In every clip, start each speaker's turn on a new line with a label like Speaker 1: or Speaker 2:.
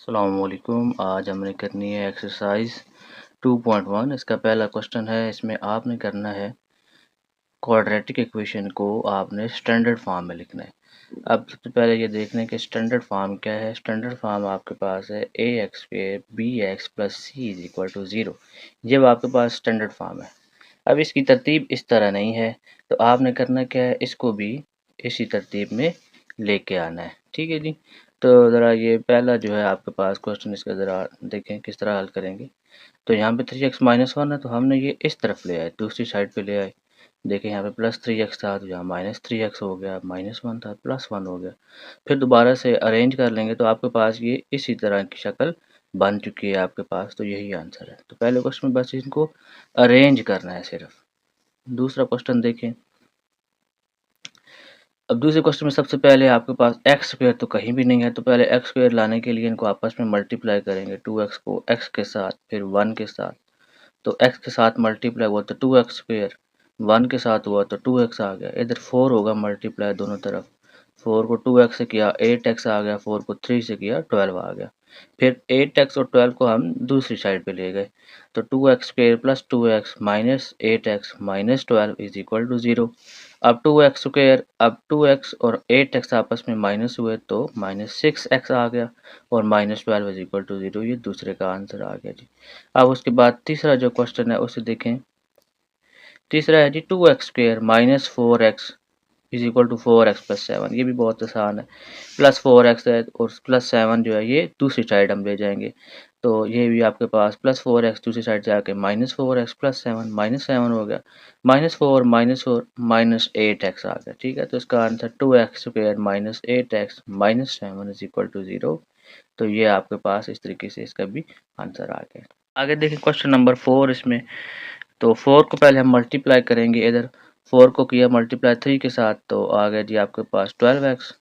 Speaker 1: अस्सलामुअलैकुम। आज हमने करनी है एक्सरसाइज 2.1। इसका पहला क्वेश्चन है, इसमें आपने करना है क्वाड्रेटिक इक्वेशन को आपने स्टैंडर्ड फॉर्म में लिखना है। अब सबसे पहले ये देखना है कि स्टैंडर्ड फॉर्म क्या है। स्टैंडर्ड फॉर्म आपके पास है a x square b x plus c is equal to zero. ये आपके पास स्टैंडर्ड फॉर्म है। अब इसकी तरतीब इस तरह नहीं है, तो आपने करना क्या है, इसको भी इसी तरतीब में लेके आना है। ठीक है जी। तो ज़रा ये पहला जो है आपके पास क्वेश्चन, इसका ज़रा देखें किस तरह हल करेंगे। तो यहाँ पे 3x-1 है, तो हमने ये इस तरफ ले आए, दूसरी साइड पे ले आए। देखिए यहाँ पे प्लस 3x था, तो यहाँ माइनस 3x हो गया, -1 था प्लस 1 हो गया। फिर दोबारा से अरेंज कर लेंगे तो आपके पास ये इसी तरह की शक्ल बन चुकी है आपके पास। तो यही आंसर है। तो पहले क्वेश्चन में बस इनको अरेंज करना है सिर्फ। दूसरा क्वेश्चन देखें। अब दूसरे क्वेश्चन में सबसे पहले आपके पास एक्स स्क्वायर तो कहीं भी नहीं है, तो पहले एक्स स्क्वायर लाने के लिए इनको आपस में मल्टीप्लाई करेंगे। 2x को x के साथ, फिर 1 के साथ। तो x के साथ मल्टीप्लाई हुआ तो 2x स्क्वायर, 1 के साथ हुआ तो 2x आ गया। इधर 4 होगा मल्टीप्लाई दोनों तरफ। 4 को 2x से किया 8x आ गया, 4 को 3 से किया 12 आ गया। फिर 8x और 12 को हम दूसरी साइड पे ले गए, तो 2x square plus 2x minus 8x minus 12 is equal to 0। अब 2x स्क्वायर, अब 2x और 8x आपस में माइनस हुए तो -6x आ गया, और -12 इज इक्वल टू 0। ये दूसरे का आंसर आ गया जी। अब उसके बाद तीसरा जो क्वेश्चन है उसे देखें। तीसरा है जी 2x square minus 4x is equal to 4x plus 7। ये भी बहुत आसान है। प्लस 4x है और प्लस 7 जो है ये दूसरी साइड हम ले जाएंगे, तो ये भी आपके पास प्लस 4x दूसरी साइड से आके -4x प्लस 7 -7 हो गया। -4 -8x आ गया। ठीक है, तो इसका answer 2x square minus 8x minus 7 is equal to 0। तो ये आपके पास इस तरीके से इसका भी आंसर आ गया। आगे देखिए क्वेश्चन नंबर 4। इसमें तो 4 को पहले हम मल्टीप्लाई करेंगे। इधर 4 को किया मल्टीप्लाई 3 के साथ, तो आ गया जी आपके पास 12x।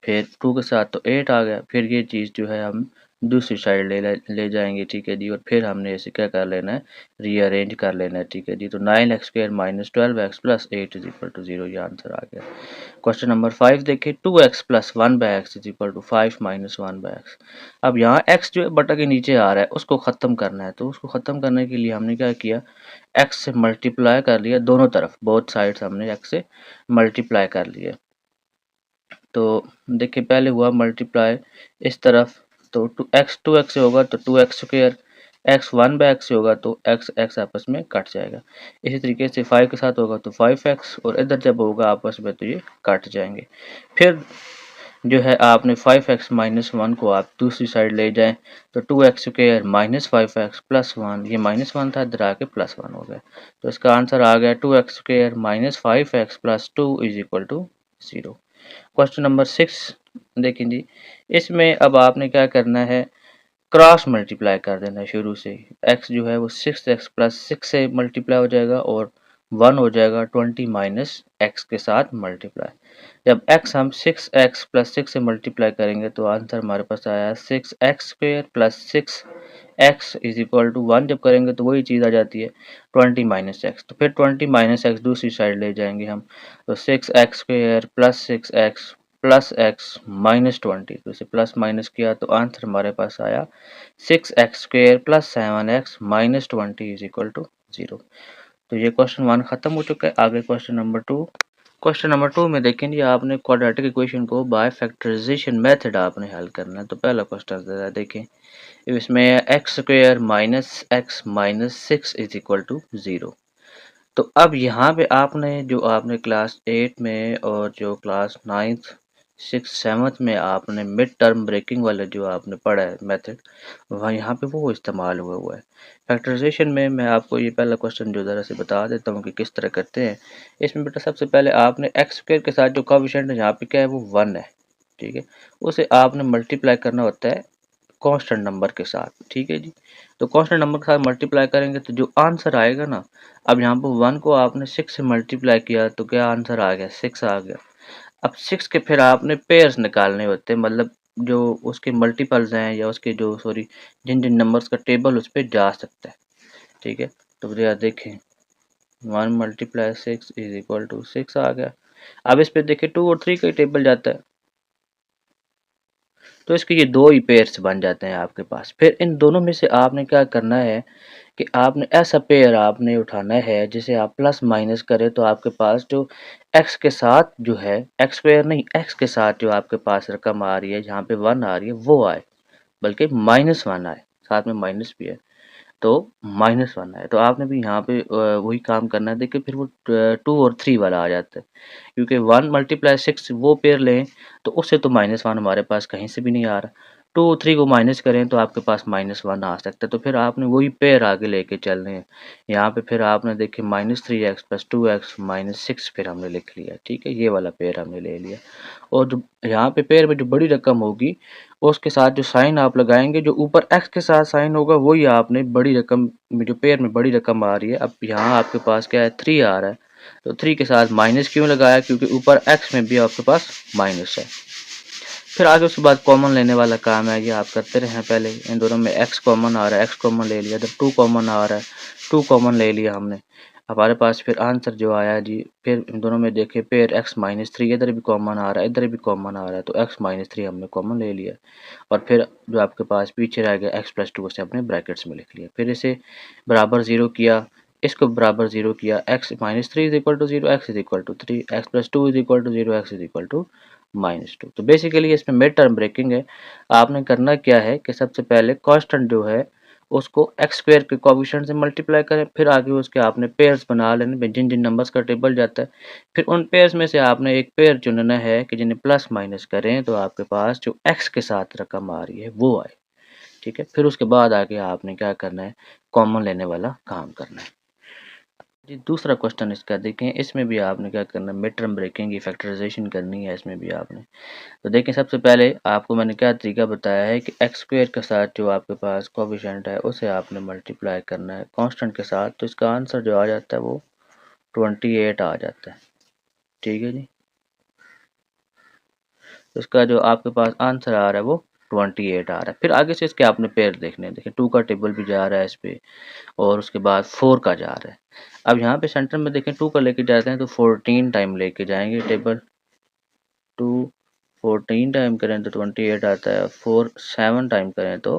Speaker 1: फिर 2 के साथ तो 8 आ गया। फिर ये चीज़ जो है हम दूसरी साइड ले जाएंगे। ठीक है जी, और फिर हमने इसे क्या कर लेना है, रीअरेंज कर लेना है। ठीक है जी, तो 9x square minus 12x plus 8 is equal to 0। ये आंसर आ गया। क्वेश्चन नंबर 5 देखिए। 2x plus 1/x is equal to 5 minus 1/x। अब यहाँ x जो है बटा के नीचे आ रहा है, उसको ख़त्म करना है। तो उसको ख़त्म करने के लिए हमने क्या किया, x से मल्टीप्लाई कर लिया दोनों तरफ, बोथ साइड्स हमने x से मल्टीप्लाई कर लिया। तो देखिए पहले हुआ मल्टीप्लाई इस तरफ, तो 2x से होगा तो 2x स्क्वायर, x 1/x से होगा तो x आपस में कट जाएगा। इसी तरीके से 5 के साथ होगा तो 5x, और इधर जब होगा आपस में तो ये कट जाएंगे। फिर जो है आपने 5x माइनस 1 को आप दूसरी साइड ले जाएं, तो 2x square minus 5x plus 1, ये -1 था, इधर आके +1 हो गया। तो इसका आंसर आ गया 2x square minus 5x plus 2 is equal to 0। Question number 6 देखें जी। इसमें अब आपने क्या करना है, क्रॉस मल्टीप्लाई कर देना है शुरू से। x जो है वो 6x प्लस 6 से मल्टीप्लाई हो जाएगा, और 1 हो जाएगा 20 माइनस x के साथ मल्टीप्लाई। जब x हम 6x प्लस 6 से मल्टीप्लाई करेंगे तो आंसर हमारे पास आया 6x square plus 6x is equal to 1। जब करेंगे तो वही चीज़ आ जाती है 20 माइनस एक्स। तो फिर 20 माइनस एक्स दूसरी साइड ले जाएंगे हम, तो 6x square plus 6x plus x minus 20। तो इसे प्लस माइनस किया तो आंसर हमारे पास आया 6x square plus 7x minus 20 is equal to 0। तो ये क्वेश्चन 1 खत्म हो चुका है। आगे क्वेश्चन नंबर 2। क्वेश्चन नंबर 2 में देखेंगे आपने क्वाड्रेटिक इक्वेशन को बाय फैक्टराइजेशन मेथड आपने हल करना है। तो पहला क्वेश्चन देखें। इसमें x square minus x minus 6 is equal to 0। तो अब यहाँ पे आपने जो आपने क्लास 8 में और जो क्लास 9th 6th 7th में आपने मिड टर्म ब्रेकिंग वाला जो आपने पढ़ा है मेथड, वहाँ यहाँ पे वो इस्तेमाल हुआ है। फैक्टराइजेशन में मैं आपको ये पहला क्वेश्चन जो ज़रा से बता देता हूँ कि किस तरह करते हैं। इसमें बेटा सबसे पहले आपने एक्स स्क्वायर के साथ जो कोएफिशिएंट है यहाँ पे क्या है, वो 1 है। ठीक है, उसे आपने मल्टीप्लाई करना होता है कांस्टेंट नंबर के साथ। ठीक है जी, तो कांस्टेंट नंबर के साथ मल्टीप्लाई करेंगे तो जो आंसर आएगा ना, अब यहाँ पर 1 को आपने 6 से मल्टीप्लाई किया तो क्या आंसर आ गया, 6 आ गया। अब 6 के फिर आपने पेयर्स निकालने होते हैं, मतलब जो उसके मल्टीपल्स हैं या उसके जो सॉरी जिन जिन नंबर्स का टेबल उस पर जा सकता है। ठीक है, तो भैया देखें 1 मल्टीप्लाई 6 इज इक्वल टू 6 आ गया। अब इस पे देखिए 2 और 3 का टेबल जाता है, तो इसके ये दो ही पेयर्स बन जाते हैं आपके पास। फिर इन दोनों में से आपने क्या करना है कि आपने ऐसा पेयर आपने उठाना है जिसे आप प्लस माइनस करें तो आपके पास जो एक्स के साथ जो है, एक्स स्क्वायर नहीं, एक्स के साथ जो आपके पास रकम आ रही है, जहाँ पे 1 आ रही है वो आए, बल्कि -1 आए, साथ में माइनस भी है, तो -1 आए। तो आपने भी यहाँ पे वही काम करना है। देखिए फिर वो 2 और 3 वाला आ जाता है, क्योंकि 1 × 6 वो पेयर लें तो उससे तो -1 हमारे पास कहीं से भी नहीं आ रहा। 2 3 को माइनस करें तो आपके पास -1 आ सकता है, तो फिर आपने वही पेयर आगे लेके चलने हैं। यहाँ पे फिर आपने देखिए -3x + 2x -6 फिर हमने लिख लिया, ठीक है, ये वाला पेयर हमने ले लिया। और जो यहाँ पे पेयर में जो बड़ी रकम होगी उसके साथ जो साइन आप लगाएंगे, जो ऊपर x के साथ साइन होगा वही आपने बड़ी रकम में, जो पेयर में बड़ी रकम आ रही है, अब यहाँ आपके पास क्या है 3 आ रहा है, तो 3 के साथ माइनस क्यों लगाया, क्योंकि ऊपर x में भी आपके पास माइनस है। फिर आगे उसके बाद कॉमन लेने वाला काम है, ये आप करते रहें। पहले इन दोनों में x कॉमन आ रहा है, x कॉमन ले लिया, इधर 2 कॉमन आ रहा है, 2 कॉमन ले लिया हमने। हमारे पास फिर आंसर जो आया जी, फिर इन दोनों में देखिए पेयर x -3, इधर भी कॉमन आ रहा है, इधर भी कॉमन आ रहा है, तो x -3 हमने कॉमन ले लिया। और फिर जो आपके पास पीछे रह गया x + 2 से हमने ब्रैकेट्स में लिख लिया। फिर इसे बराबर 0 किया, इसको बराबर 0 किया, x -3 = 0, x = 3, x + 2 = 0, x = -2। तो बेसिकली इसमें मिड टर्म ब्रेकिंग है। आपने करना क्या है कि सबसे पहले कांस्टेंट जो है उसको एक्स स्क्वायर के कोएफिशिएंट से मल्टीप्लाई करें, फिर आगे उसके आपने पेयर्स बना लेने, जिन जिन नंबर्स का टेबल जाता है, फिर उन पेयर्स में से आपने एक पेयर चुनना है कि जिन्हें प्लस माइनस करें तो आपके पास जो एक्स के साथ रकम आ रही है वो आए, ठीक है। फिर उसके बाद आगे आपने क्या करना है, कॉमन लेने वाला काम करना है जी। दूसरा क्वेश्चन इसका देखें, इसमें भी आपने क्या करना है, मिड टर्म ब्रेकिंग की फैक्टराइजेशन करनी है इसमें भी आपने। तो देखें सबसे पहले आपको मैंने क्या तरीका बताया है कि एक्स स्क्वायर के साथ जो आपके पास कोएफिशिएंट है उसे आपने मल्टीप्लाई करना है कांस्टेंट के साथ, तो इसका आंसर जो आ जाता है वो 28 आ जाता है, ठीक है जी। तो इसका जो आपके पास आंसर आ रहा है वो 28 आ रहा है। फिर आगे से इसके आपने पेयर देखने हैं, देखिए 2 का टेबल भी जा रहा है इस पे, और उसके बाद 4 का जा रहा है। अब यहाँ पे सेंटर में देखें 2 का लेके जाते हैं तो 14 टाइम लेके जाएंगे टेबल, 2 14 टाइम करें तो 28 आता है, 4 7 टाइम करें तो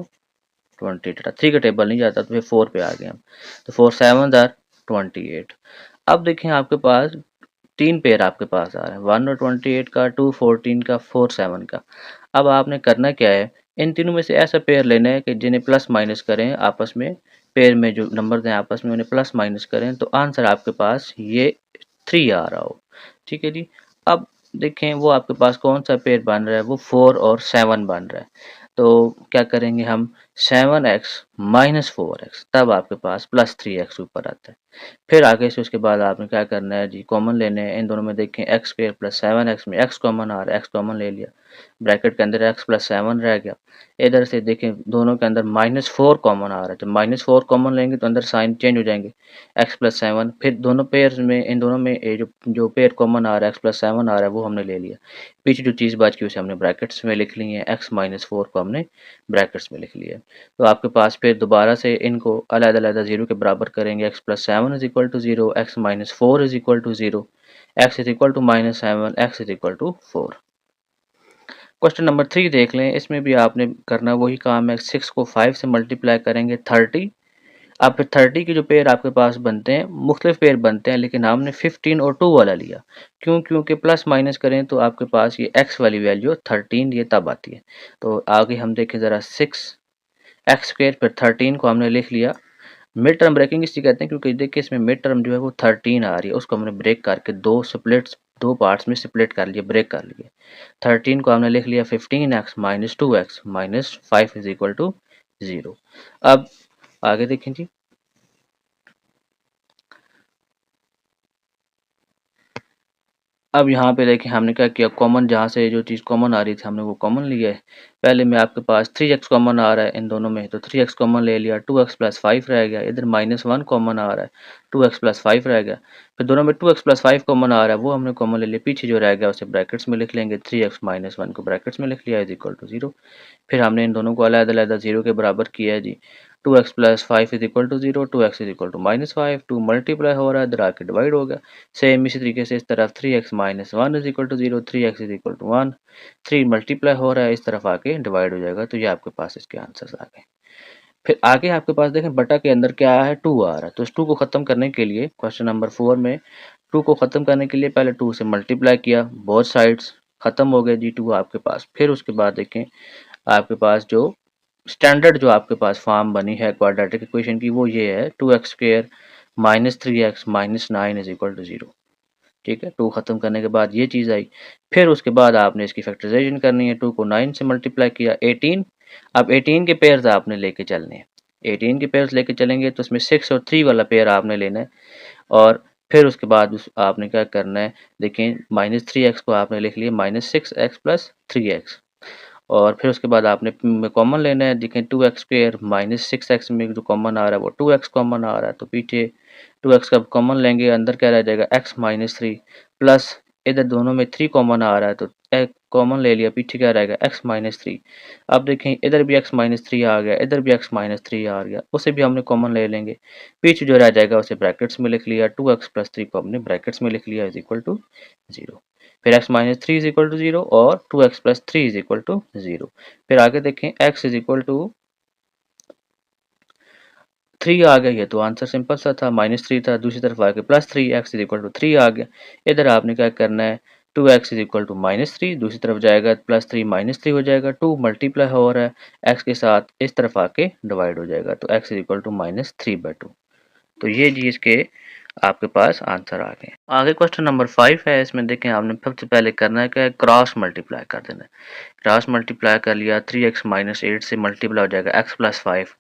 Speaker 1: 28 आता है। 3 का टेबल नहीं जाता तो फिर 4 पे आ गए हम, तो 4 7 आर 28। अब देखें आपके पास 3 पेयर आपके पास आ रहे हैं, 1 और 28 का, 2 14 का, 4 7 का। अब आपने करना क्या है, इन तीनों में से ऐसा पेयर लेना है कि जिन्हें प्लस माइनस करें आपस में, पेयर में जो नंबर हैं आपस में उन्हें प्लस माइनस करें तो आंसर आपके पास ये 3 आ रहा हो, ठीक है जी। अब देखें वो आपके पास कौन सा पेयर बन रहा है, वो 4 और 7 बन रहा है। तो क्या करेंगे हम, 7x - 4x, तब आपके पास +3x ऊपर आता है। फिर आगे से उसके बाद आपने क्या करना है जी, कॉमन लेने हैं। इन दोनों में देखें x स्क्वायर + 7x में x कॉमन आ रहा है, x कॉमन ले लिया, ब्रैकेट के अंदर x + 7 रह गया। इधर से देखें दोनों के अंदर -4 कॉमन आ रहा है, तो -4 कॉमन लेंगे तो अंदर साइन चेंज हो जाएंगे, x + 7। फिर दोनों पेयर्स में, इन दोनों में ये जो जो पेयर कॉमन आ रहा है x + 7 आ रहा है वो हमने ले लिया। पीछे जो चीज़ बच गई उसे हमने ब्रैकेट्स में लिख ली है, x - 4 को हमने ब्रैकेट्स में लिख लिया। तो आपके पास फिर दोबारा से इनको अलग-अलग 0 के बराबर करेंगे, x + 7 = 0, x - 4 = 0, x -7, x = 4। Question number 3 देख लें, इसमें भी आपने करना वही काम है, 6 को 5 से मल्टीप्लाई करेंगे 30। अब फिर 30 के जो पेयर आपके पास बनते हैं, मुख्तलिफ पेयर बनते हैं, लेकिन हमने 15 और 2 वाला लिया। क्यों? क्योंकि प्लस माइनस करें तो आपके पास ये x वाली वैल्यू 13 ये तब आती है। तो आगे हम देखें ज़रा, 6x² फिर 13 को हमने लिख लिया। मिड टर्म ब्रेकिंग इसलिए कहते हैं क्योंकि देखिए इसमें मिड टर्म जो है वो 13 आ रही है, उसको हमने ब्रेक करके दो पार्ट्स में स्प्लिट कर लिए, ब्रेक कर लिए। 13 को हमने लिख लिया 15x - 2x - 5 = 0। अब आगे देखें जी, अब यहाँ पे देखें हमने क्या किया, कॉमन जहाँ से जो चीज़ कॉमन आ रही थी हमने वो कॉमन लिया है। पहले में आपके पास 3x कॉमन आ रहा है इन दोनों में, तो 3x कॉमन ले लिया, 2x + 5 रह गया, इधर -1 कॉमन आ रहा है, 2x + 5 रह गया। फिर दोनों में 2x + 5 कॉमन आ रहा है वो हमने कॉमन ले लिया, पीछे जो रह गया उसे ब्रैकेट्स में लिख लेंगे, 3x - 1 को ब्रैकेट्स में लिख लिया = 0। फिर हमने इन दोनों को अलग-अलग 0 के बराबर किया है जी। 2x plus 5 is equal to 0, 2x is equal to -5, 2 multiply हो रहा है, इधर आके डिवाइड हो गया। सेम इसी तरीके से इस तरफ 3x minus 1 is equal to 0, 3x is equal to 1, 3 multiply हो रहा है, इस तरफ आके डिवाइड हो जाएगा। तो ये आपके पास इसके आंसर्स आ गए। फिर आगे आपके पास देखें बटा के अंदर क्या है, 2 आ रहा है। तो इस 2 को ख़त्म करने के लिए क्वेश्चन नंबर 4 में 2 को ख़त्म करने के लिए पहले 2 से मल्टीप्लाई किया, बोथ साइड्स ख़त्म हो गए जी 2 आपके पास। फिर उसके बाद देखें आपके पास जो स्टैंडर्ड जो आपके पास फॉर्म बनी है क्वाड्रेटिक इक्वेशन की, वो ये है 2x square minus 3x minus 9 is equal to 0। ठीक है, 2 ख़त्म करने के बाद ये चीज़ आई। फिर उसके बाद आपने इसकी फैक्टराइजेशन करनी है, 2 को 9 से मल्टीप्लाई किया 18। अब 18 के पेयर्स आपने लेके चलने हैं, 18 के पेयर्स लेके चलेंगे तो उसमें 6 और 3 वाला पेयर आपने लेना है। और फिर उसके बाद आपने क्या करना है, देखें -3x को आपने लिख लिया -6x प्लस 3x। और फिर उसके बाद आपने कॉमन लेना है, देखें 2x स्क्वायर -6x में जो कॉमन आ रहा है वो 2x कॉमन आ रहा है, तो पीछे 2x का कॉमन लेंगे, अंदर क्या रह जाएगा x माइनस 3 प्लस इधर दोनों में 3 कॉमन आ रहा है, तो कॉमन ले लिया, पीछे क्या रहेगा x माइनस 3। अब देखें इधर भी x माइनस 3 आ गया, इधर भी x माइनस 3 आ गया, उसे भी हमने कॉमन ले लेंगे, पीछे जो रह जाएगा उसे ब्रैकेट्स में लिख लिया, 2x प्लस 3 को हमने ब्रैकेट्स में लिख लिया इज इक्वल टू 0। फिर x minus 3 is equal to 0 और 2x plus 3 is equal to 0। फिर आगे देखें x इज इक्वल टू 3 आ गया, ये तो आंसर सिंपल सा था, -3 था, दूसरी तरफ आके +3, x इज इक्वल टू 3 आ गया। इधर आपने क्या करना है, 2x इज इक्वल टू -3, दूसरी तरफ जाएगा +3 -3 हो जाएगा, 2 मल्टीप्लाई हो रहा है x के साथ, इस तरफ आके डिवाइड हो जाएगा, तो x इज इक्वल टू -3/2। तो ये जी इसके आपके पास आंसर आ गए। आगे क्वेश्चन नंबर 5 है, इसमें देखें आपने सबसे पहले करना है क्या, क्रॉस मल्टीप्लाई कर देना है। क्रॉस मल्टीप्लाई कर लिया, 3x माइनस 8 से मल्टीप्लाई हो जाएगा x प्लस 5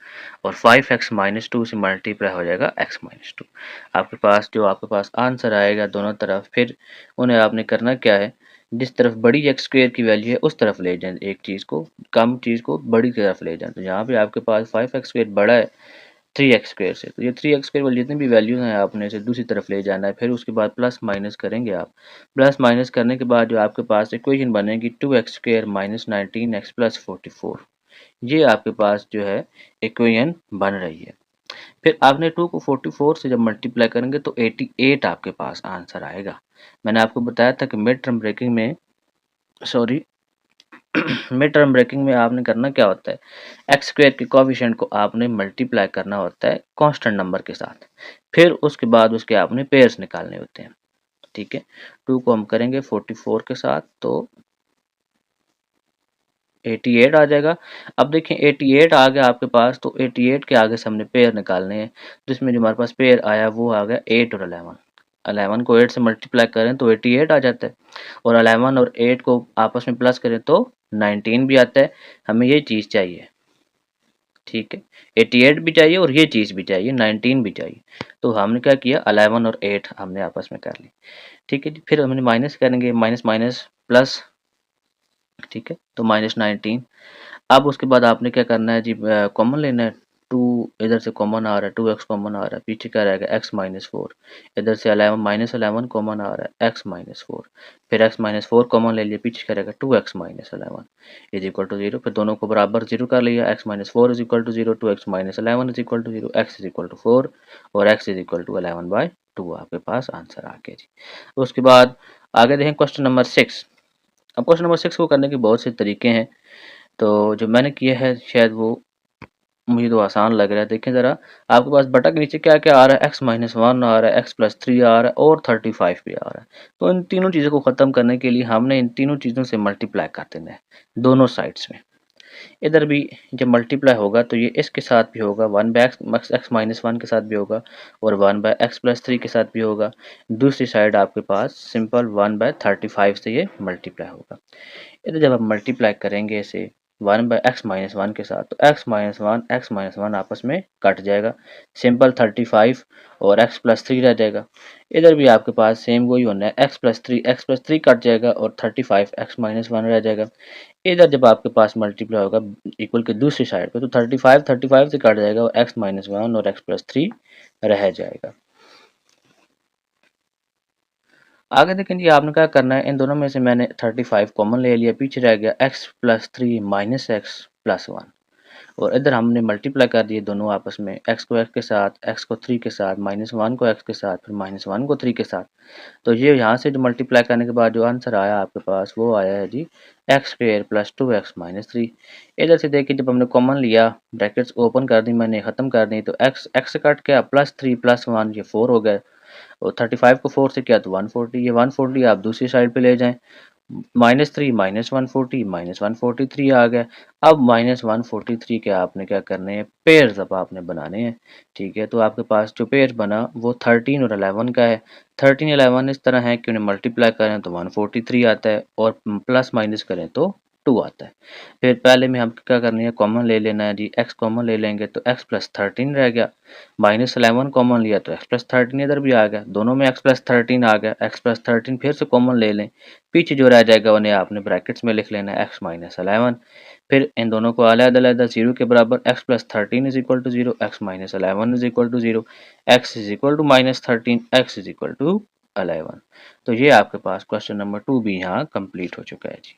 Speaker 1: और 5x माइनस 2 से मल्टीप्लाई हो जाएगा x माइनस 2। आपके पास जो आपके पास आंसर आएगा दोनों तरफ, फिर उन्हें आपने करना क्या है, जिस तरफ बड़ी एक्स स्क्वेयर की वैल्यू है उस तरफ ले जाएं, एक चीज़ को कम चीज़ को बड़ी की तरफ ले जाएं। तो यहाँ पे आपके पास 5x स्क्वेयर बड़ा है 3x स्क्वेयर से, तो ये 3x स्क्वेयर वाली जितनी भी वैल्यूज हैं आपने इसे दूसरी तरफ ले जाना है। फिर उसके बाद प्लस माइनस करेंगे आप, प्लस माइनस करने के बाद जो आपके पास इक्वेशन बनेगी 2x square minus 19x plus 44, ये आपके पास जो है इक्वेशन बन रही है। फिर आपने 2 को 44 से जब मल्टीप्लाई करेंगे तो 88 आपके पास आंसर आएगा। मैंने आपको बताया था कि मिड टर्म ब्रेकिंग में सॉरी मिड टर्म ब्रेकिंग में आपने करना क्या होता है, एक्स स्क्वायर के कोफिशिएंट को आपने मल्टीप्लाई करना होता है कांस्टेंट नंबर के साथ, फिर उसके बाद उसके आपने पेयर्स निकालने होते हैं। ठीक है, 2 को हम करेंगे 44 के साथ तो 88 आ जाएगा। अब देखें 88 आ गया आपके पास, तो 88 के आगे से हमने पेयर निकालने हैं, जिसमें जो हमारे पास पेयर आया वो आ गया 8 और 11। 11 को 8 से मल्टीप्लाई करें तो 88 आ जाता है, और 11 और 8 को आपस में प्लस करें तो 19 भी आता है। हमें ये चीज़ चाहिए, ठीक है, 88 भी चाहिए और ये चीज़ भी चाहिए, 19 भी चाहिए। तो हमने क्या किया, 11 और 8 हमने आपस में कर ली। ठीक है जी, फिर हमने माइनस करेंगे, माइनस माइनस प्लस, ठीक है, तो -19। अब उसके बाद आपने क्या करना है जी, कॉमन लेना है, 2 इधर से कॉमन आ रहा है, 2x कॉमन आ रहा है, पीछे क्या रहेगा x माइनस 4, इधर से 11 -11 कॉमन आ रहा है, x माइनस 4, फिर x माइनस 4 कॉमन ले लिया, पीछे क्या रहेगा 2x minus 11 is equal to 0। फिर दोनों को बराबर 0 कर लिया, x minus 4 is equal to 0, 2x minus 11 is equal to 0, x is equal to 4 और x इज इक्वल टू 11/2 आपके पास आंसर आ गया जी। उसके बाद आगे देखें क्वेश्चन नंबर 6। अब क्वेश्चन नंबर 6 को करने के बहुत से तरीके हैं, तो जो मैंने किया है शायद वो मुझे तो आसान लग रहा है। देखें ज़रा, आपके पास बटा के नीचे क्या क्या आ रहा है, x माइनस 1 आ रहा है, x प्लस 3 आ रहा है और 35 भी आ रहा है। तो इन तीनों चीज़ों को ख़त्म करने के लिए हमने इन तीनों चीज़ों से मल्टीप्लाई कर देना है दोनों साइड्स में। इधर भी जब मल्टीप्लाई होगा तो ये इसके साथ भी होगा, 1/x माइनस 1 के साथ भी होगा और 1/x प्लस 3 के साथ भी होगा। दूसरी साइड आपके पास सिंपल 1/35 से ये मल्टीप्लाई होगा। इधर जब आप मल्टीप्लाई करेंगे इसे 1/x माइनस 1 के साथ, तो x माइनस 1 आपस में कट जाएगा, सिंपल 35 और x प्लस 3 रह जाएगा। इधर भी आपके पास सेम वही होना है, x प्लस 3 कट जाएगा और 35 x माइनस 1 रह जाएगा। इधर जब आपके पास मल्टीप्लाई होगा इक्वल के दूसरी साइड पे, तो 35 से कट जाएगा और x माइनस 1 और x प्लस 3 रह जाएगा। आगे देखें जी, आपने क्या करना है, इन दोनों में से मैंने 35 कॉमन ले लिया, पीछे रह गया x plus 3 minus x plus 1। और इधर हमने मल्टीप्लाई कर दिए दोनों आपस में, x को x के साथ, x को 3 के साथ, -1 को x के साथ, फिर -1 को 3 के साथ। तो ये यहाँ से जो मल्टीप्लाई करने के बाद जो आंसर आया आपके पास वो आया है जी x square plus 2x minus 3। इधर से देखिए जब हमने कॉमन लिया, ब्रैकेट्स ओपन कर दी मैंने, ख़त्म कर दी, तो x से कट गया, +3 +1 ये 4 हो गए, और 35 को 4 से किया तो 140, ये 140 आप दूसरी साइड पे ले जाएं, -3 -140 -143 आ गया। अब -143 के आपने क्या करने हैं, पेयर्स अब आपने बनाने हैं, ठीक है। तो आपके पास जो पेयर बना वो 13 और 11 का है। 13 11 इस तरह है कि उन्हें मल्टीप्लाई करें तो 143 आता है और प्लस माइनस करें तो 2 आता है। फिर पहले में हम क्या करनी है, कॉमन ले लेना है जी, x कॉमन ले लेंगे तो x प्लस 13 रह गया, -11 कॉमन लिया तो x प्लस 13 इधर भी आ गया, दोनों में x प्लस 13 आ गया, x प्लस 13 फिर से कॉमन ले लें, पीछे जो रह जाएगा उन्हें आपने ब्रैकेट्स में लिख लेना है x माइनस 11। फिर इन दोनों को अलग-अलग 0 के बराबर, x plus 13 is equal to 0, x minus 11 is equal to 0, x is equal to -13, x is equal to 11। तो ये आपके पास क्वेश्चन नंबर 2 भी यहाँ कंप्लीट हो चुका है जी।